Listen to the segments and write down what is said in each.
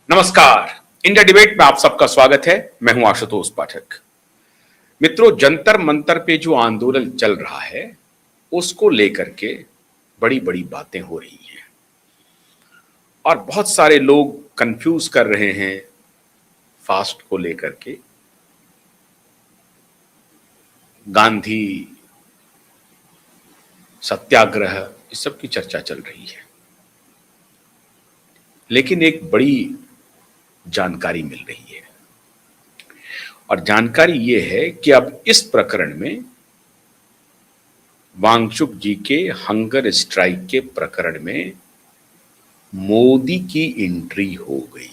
नमस्कार। India debate में आप सबका स्वागत है। मैं हूं आशुतोष पाठक। मित्रों, जंतर मंतर पे जो आंदोलन चल रहा है उसको लेकर के बड़ी बड़ी बातें हो रही हैं और बहुत सारे लोग कंफ्यूज कर रहे हैं फास्ट को लेकर के। गांधी सत्याग्रह इस सब की चर्चा चल रही है, लेकिन एक बड़ी जानकारी मिल रही है और जानकारी ये है कि अब इस प्रकरण में वांगचुक जी के हंगर स्ट्राइक के प्रकरण में मोदी की एंट्री हो गई।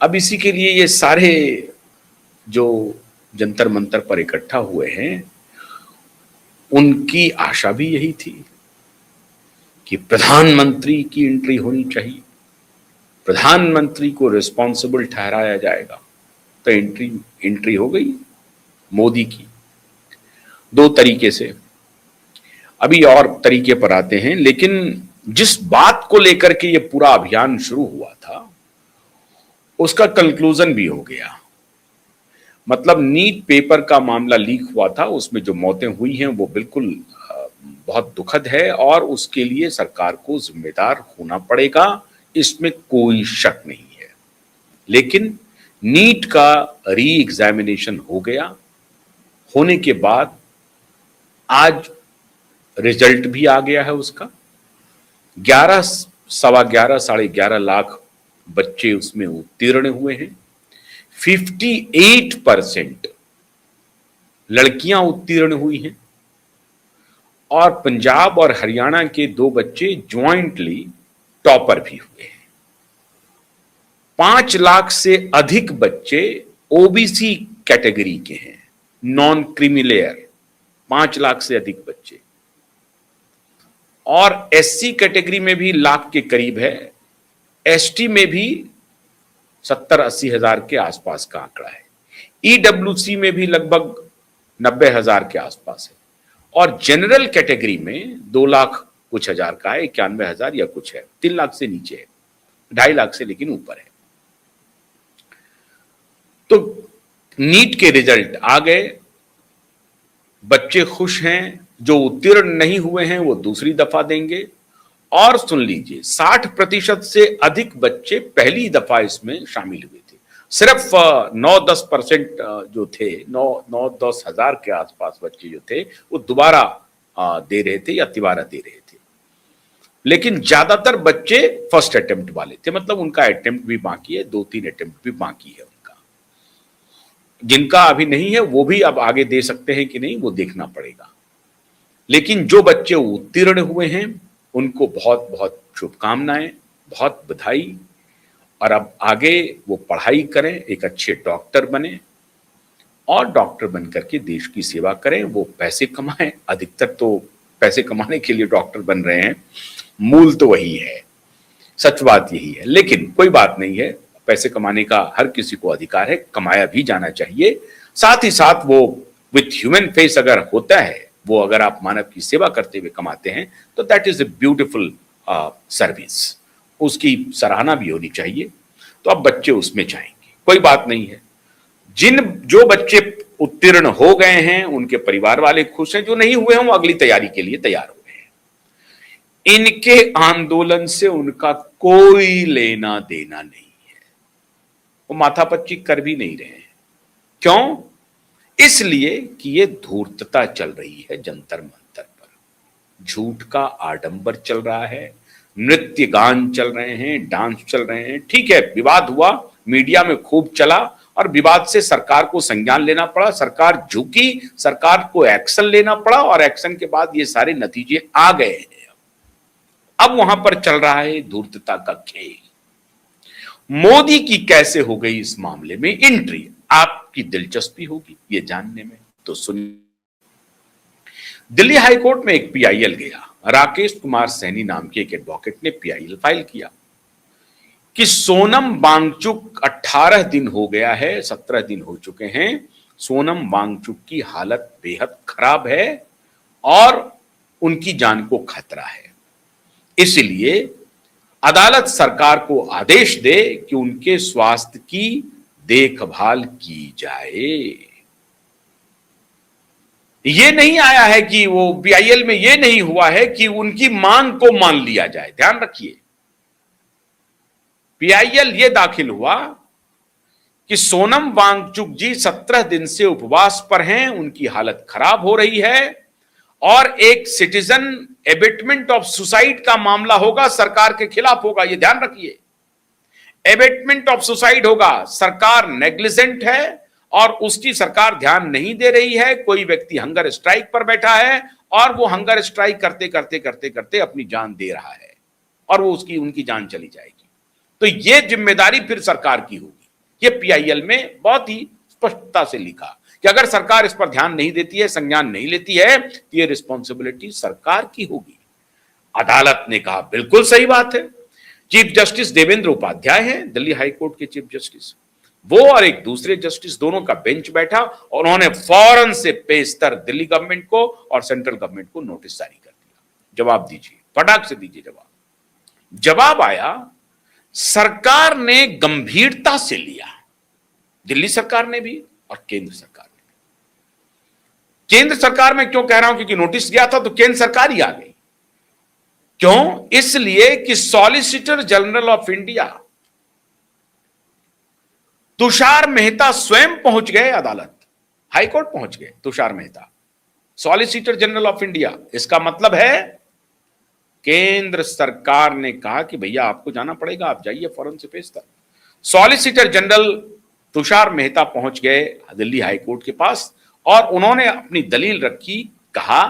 अब इसी के लिए ये सारे जो जंतर मंतर पर इकट्ठा हुए हैं उनकी आशा भी यही थी कि प्रधानमंत्री की एंट्री होनी चाहिए, प्रधानमंत्री को रिस्पॉन्सिबल ठहराया जाएगा। तो एंट्री हो गई मोदी की, दो तरीके से। अभी और तरीके पर आते हैं, लेकिन जिस बात को लेकर के ये पूरा अभियान शुरू हुआ था उसका कंक्लूजन भी हो गया। मतलब नीट पेपर का मामला लीक हुआ था, उसमें जो मौतें हुई हैं वो बिल्कुल बहुत दुखद है और उसके लिए सरकार को जिम्मेदार होना पड़ेगा, इसमें कोई शक नहीं है। लेकिन नीट का री एग्जामिनेशन हो गया, होने के बाद आज रिजल्ट भी आ गया है उसका। 11 सवा 11 साढ़े 11 लाख बच्चे उसमें उत्तीर्ण हुए हैं। 58% लड़कियां उत्तीर्ण हुई हैं और पंजाब और हरियाणा के 2 बच्चे ज्वाइंटली टॉपर भी हुए हैं। 5 लाख से अधिक बच्चे ओबीसी कैटेगरी के हैं, नॉन क्रीमी लेयर। 5 लाख से अधिक बच्चे, और एससी कैटेगरी में भी लाख के करीब है, एसटी में भी 70-80 हजार के आसपास का आंकड़ा है, ईडब्ल्यूसी में भी लगभग 90 हजार के आसपास है, और जनरल कैटेगरी में 2 लाख कुछ हजार का है, 91 हजार या कुछ है, 3 लाख से नीचे है, 2.5 लाख से लेकिन ऊपर है। तो नीट के रिजल्ट आ गए, बच्चे खुश हैं, जो उत्तीर्ण नहीं हुए हैं वो दूसरी दफा देंगे। और सुन लीजिए, 60% से अधिक बच्चे पहली दफा इसमें शामिल हुए थे। सिर्फ 9-10% जो थे, 9-10 हजार के आसपास बच्चे जो थे वो दोबारा दे रहे थे या तिबारा दे रहे थे, लेकिन ज्यादातर बच्चे फर्स्ट अटेम्प्ट वाले थे। मतलब उनका अटेम्प्ट भी बाकी है, 2-3 अटेम्प्ट भी बाकी है उनका। जिनका अभी नहीं है वो भी अब आगे दे सकते हैं कि नहीं वो देखना पड़ेगा। लेकिन जो बच्चे उत्तीर्ण हुए हैं उनको बहुत बहुत शुभकामनाएं, बहुत बधाई। और अब आगे वो पढ़ाई करें, एक अच्छे डॉक्टर बने और डॉक्टर बनकर के देश की सेवा करें, वो पैसे कमाएं। अधिकतर तो पैसे कमाने के लिए डॉक्टर बन रहे हैं, मूल तो वही है, सच बात यही है। लेकिन कोई बात नहीं है, पैसे कमाने का हर किसी को अधिकार है, कमाया भी जाना चाहिए। साथ ही साथ वो विथ ह्यूमन फेस अगर होता है, वो अगर आप मानव की सेवा करते हुए कमाते हैं तो that is a beautiful service, उसकी सराहना भी होनी चाहिए। तो अब बच्चे उसमें जाएंगे, कोई बात नहीं है। जो बच्चे उत्तीर्ण हो गए हैं उनके परिवार वाले खुश हैं, जो नहीं हुए हैं वो अगली तैयारी के लिए तैयार हुए हैं। इनके आंदोलन से उनका कोई लेना देना नहीं है, वो माथापच्ची कर भी नहीं रहे हैं। क्यों? इसलिए कि ये धूर्तता चल रही है जंतर मंतर पर, झूठ का आडंबर चल रहा है, नृत्य गान चल रहे हैं, डांस चल रहे हैं। ठीक है, विवाद हुआ, मीडिया में खूब चला और विवाद से सरकार को संज्ञान लेना पड़ा, सरकार झुकी, सरकार को एक्शन लेना पड़ा और एक्शन के बाद ये सारे नतीजे आ गए हैं। अब वहां पर चल रहा है धूर्तता का खेल। मोदी की कैसे हो गई इस मामले में एंट्री, आपकी दिलचस्पी होगी ये जानने में, तो सुनिए। दिल्ली हाईकोर्ट में एक पीआईएल गया, राकेश कुमार सैनी नाम के एक एडवोकेट ने पीआईएल फाइल किया कि सोनम वांगचुक 18 दिन हो गया है, 17 दिन हो चुके हैं, सोनम वांगचुक की हालत बेहद खराब है और उनकी जान को खतरा है। इसलिए अदालत सरकार को आदेश दे कि उनके स्वास्थ्य की देखभाल की जाए। ये नहीं आया है कि वो बीआईएल में ये नहीं हुआ है कि उनकी मांग को मान लिया जाए। ध्यान रखिए, बीआईएल ये दाखिल हुआ कि सोनम वांगचुक जी 17 दिन से उपवास पर हैं, उनकी हालत खराब हो रही है और एक सिटीजन एबेटमेंट ऑफ सुसाइड का मामला होगा, सरकार के खिलाफ होगा। ये ध्यान रखिए, एबेटमेंट ऑफ सुसाइड होगा, सरकार नेग्लिजेंट है और उसकी सरकार ध्यान नहीं दे रही है। कोई व्यक्ति हंगर स्ट्राइक पर बैठा है और वो हंगर स्ट्राइक करते करते करते करते अपनी जान दे रहा है और वो उनकी जान चली जाएगी। तो ये जिम्मेदारी फिर सरकार की होगी। ये पीआईएल में बहुत ही स्पष्टता से लिखा कि अगर सरकार इस पर ध्यान नहीं देती है, संज्ञान नहीं लेती है, तो ये रिस्पॉन्सिबिलिटी सरकार की होगी। अदालत ने कहा बिल्कुल सही बात है। चीफ जस्टिस देवेंद्र उपाध्याय हैं दिल्ली हाई कोर्ट के चीफ जस्टिस, वो और एक दूसरे जस्टिस दोनों का बेंच बैठा और उन्होंने फौरन से पेशतर दिल्ली गवर्नमेंट को और सेंट्रल गवर्नमेंट को नोटिस जारी कर दिया, जवाब दीजिए, फटाक से दीजिए जवाब। जवाब आया, सरकार ने गंभीरता से लिया, दिल्ली सरकार ने भी और केंद्र सरकार ने भी। केंद्र सरकार में क्यों कह रहा हूं, क्योंकि नोटिस गया था तो केंद्र सरकार ही आ गई। क्यों? इसलिए कि solicitor general of India Tushar Mehta स्वयं पहुंच गए अदालत, हाईकोर्ट पहुंच गए Tushar Mehta, solicitor general of India. इसका मतलब है केंद्र सरकार ने कहा कि भैया आपको जाना पड़ेगा, आप जाइए फौरन से पेशतर। सॉलिसिटर जनरल तुषार मेहता पहुंच गए दिल्ली हाईकोर्ट के पास और उन्होंने अपनी दलील रखी, कहा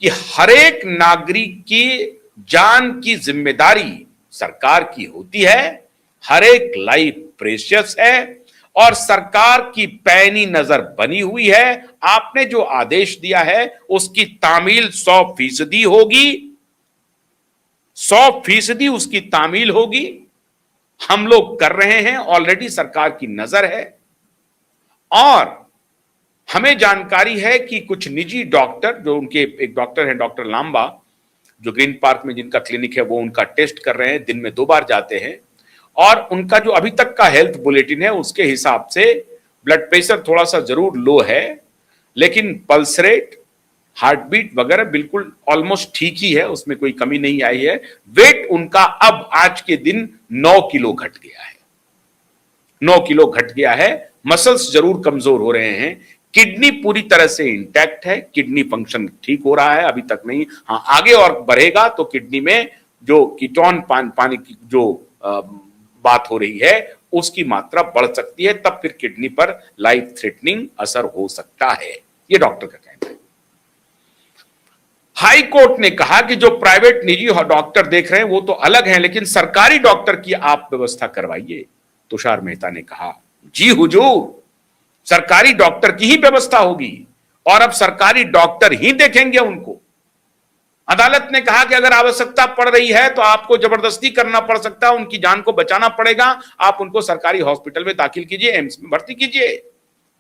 कि हर एक नागरिक की जान की जिम्मेदारी सरकार की होती है, हर एक लाइफ प्रेशियस है और सरकार की पैनी नजर बनी हुई है। आपने जो आदेश दिया है उसकी तामील 100% होगी, 100% उसकी तामील होगी। हम लोग कर रहे हैं, ऑलरेडी सरकार की नजर है और हमें जानकारी है कि कुछ निजी डॉक्टर, जो उनके एक डॉक्टर हैं डॉक्टर लांबा, जो ग्रीन पार्क में जिनका क्लिनिक है, वो उनका टेस्ट कर रहे हैं, दिन में 2 बार जाते हैं और उनका जो अभी तक का हेल्थ बुलेटिन है उसके हिसाब से ब्लड प्रेशर थोड़ा सा जरूर लो है, लेकिन पल्स रेट, हार्ट बीट वगैरह बिल्कुल ऑलमोस्ट ठीक ही है, उसमें कोई कमी नहीं आई है। वेट उनका अब आज के दिन 9 किलो घट गया है, 9 किलो घट गया है। मसल्स जरूर कमजोर हो रहे हैं। किडनी पूरी तरह से इंटैक्ट है, किडनी फंक्शन ठीक हो रहा है, अभी तक नहीं। हाँ, आगे और बढ़ेगा तो किडनी में जो कीटोन पानी की जो बात हो रही है उसकी मात्रा बढ़ सकती है, तब फिर किडनी पर लाइफ थ्रेटनिंग असर हो सकता है, ये डॉक्टर का कहना है। हाई कोर्ट ने कहा कि जो प्राइवेट निजी डॉक्टर देख रहे हैं वो तो अलग हैं, लेकिन सरकारी डॉक्टर की आप व्यवस्था करवाइए। तुषार मेहता ने कहा, जी हुजूर, सरकारी डॉक्टर की ही व्यवस्था होगी और अब सरकारी डॉक्टर ही देखेंगे उनको। अदालत ने कहा कि अगर आवश्यकता पड़ रही है तो आपको जबरदस्ती करना पड़ सकता है, उनकी जान को बचाना पड़ेगा, आप उनको सरकारी हॉस्पिटल में दाखिल कीजिए, एम्स में भर्ती कीजिए।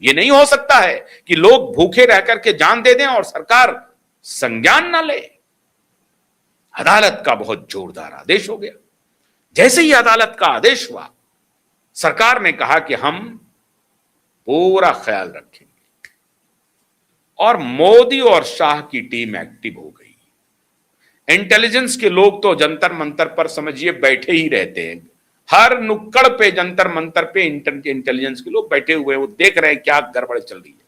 ये नहीं हो सकता है कि लोग भूखे रह करके जान दे दें और सरकार संज्ञान ना ले। अदालत का बहुत जोरदार आदेश हो गया। जैसे ही अदालत का आदेश हुआ, सरकार ने कहा कि हम पूरा ख्याल रखेंगे और मोदी और शाह की टीम एक्टिव हो गई। इंटेलिजेंस के लोग तो जंतर मंतर पर समझिए बैठे ही रहते हैं, हर नुक्कड़ पे जंतर मंतर पे इंटेलिजेंस के लोग बैठे हुए हैं, वो देख रहे हैं क्या गड़बड़ चल रही है।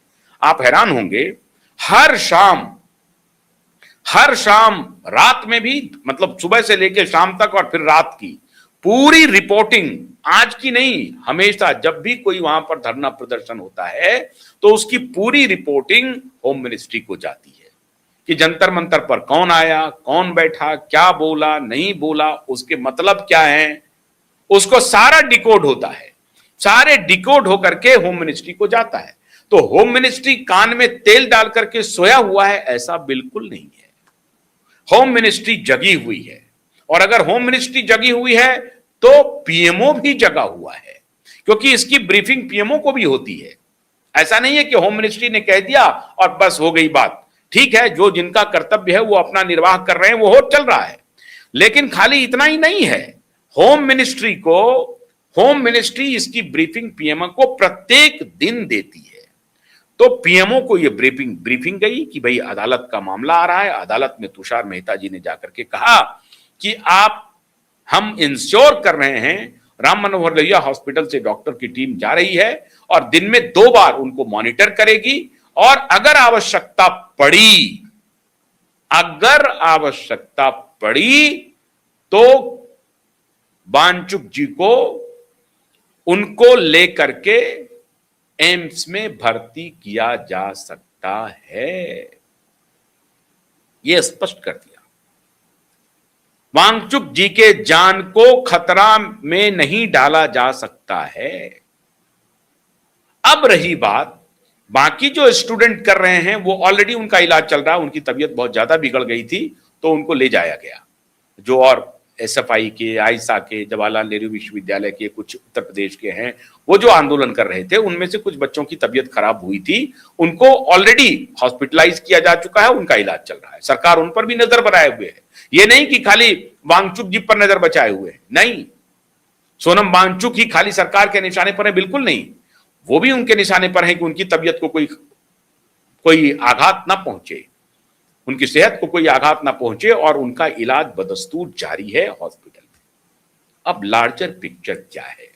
आप हैरान होंगे, हर शाम रात में भी, मतलब सुबह से लेकर शाम तक और फिर रात की पूरी रिपोर्टिंग, आज की नहीं, हमेशा जब भी कोई वहां पर धरना प्रदर्शन होता है तो उसकी पूरी रिपोर्टिंग होम मिनिस्ट्री को जाती है कि जंतर मंतर पर कौन आया, कौन बैठा, क्या बोला, नहीं बोला, उसके मतलब क्या है, उसको सारा डिकोड होता है। सारे डिकोड होकर के होम मिनिस्ट्री को जाता है। तो होम मिनिस्ट्री कान में तेल डाल करके सोया हुआ है, ऐसा बिल्कुल नहीं है। होम मिनिस्ट्री जगी हुई है और अगर होम मिनिस्ट्री जगी हुई है तो पीएमओ भी जगा हुआ है, क्योंकि इसकी ब्रीफिंग पीएमओ को भी होती है। ऐसा नहीं है कि होम मिनिस्ट्री ने कह दिया और बस हो गई बात। ठीक है, जो जिनका कर्तव्य है वो अपना निर्वाह कर रहे हैं, वो हो चल रहा है, लेकिन खाली इतना ही नहीं है, होम मिनिस्ट्री इसकी ब्रीफिंग पीएमओ को प्रत्येक दिन देती है। तो पीएमओ को यह ब्रीफिंग गई कि भाई अदालत का मामला आ रहा है। अदालत में तुषार मेहता जी ने जाकर के कहा कि हम इंश्योर कर रहे हैं, राम मनोहर लोहिया हॉस्पिटल से डॉक्टर की टीम जा रही है और दिन में 2 बार उनको मॉनिटर करेगी, और अगर आवश्यकता पड़ी तो वांगचुक जी को उनको लेकर के एम्स में भर्ती किया जा सकता है, यह स्पष्ट कर दिया। वांगचुक जी के जान को खतरा में नहीं डाला जा सकता है। अब रही बात, बाकी जो स्टूडेंट कर रहे हैं वो ऑलरेडी उनका इलाज चल रहा है, उनकी तबीयत बहुत ज्यादा बिगड़ गई थी तो उनको ले जाया गया। जो और एसएफआई के, आइसा के, जवाहरलाल नेहरू विश्वविद्यालय के, कुछ उत्तर प्रदेश के हैं, वो जो आंदोलन कर रहे थे, उनमें से कुछ बच्चों की तबीयत खराब हुई थी, उनको ऑलरेडी हॉस्पिटलाइज किया जा चुका है, उनका इलाज चल रहा है। सरकार उन पर भी नजर बनाए हुए है, ये नहीं कि खाली वांगचुक जी पर नजर बचाए हुए है, नहीं। सोनम वांगचुक ही खाली सरकार के निशाने पर है, बिल्कुल नहीं। वो भी उनके निशाने पर है कि उनकी तबीयत को कोई आघात ना पहुंचे, उनकी सेहत को कोई आघात ना पहुंचे, और उनका इलाज बदस्तूर जारी है हॉस्पिटल में। अब लार्जर पिक्चर क्या है?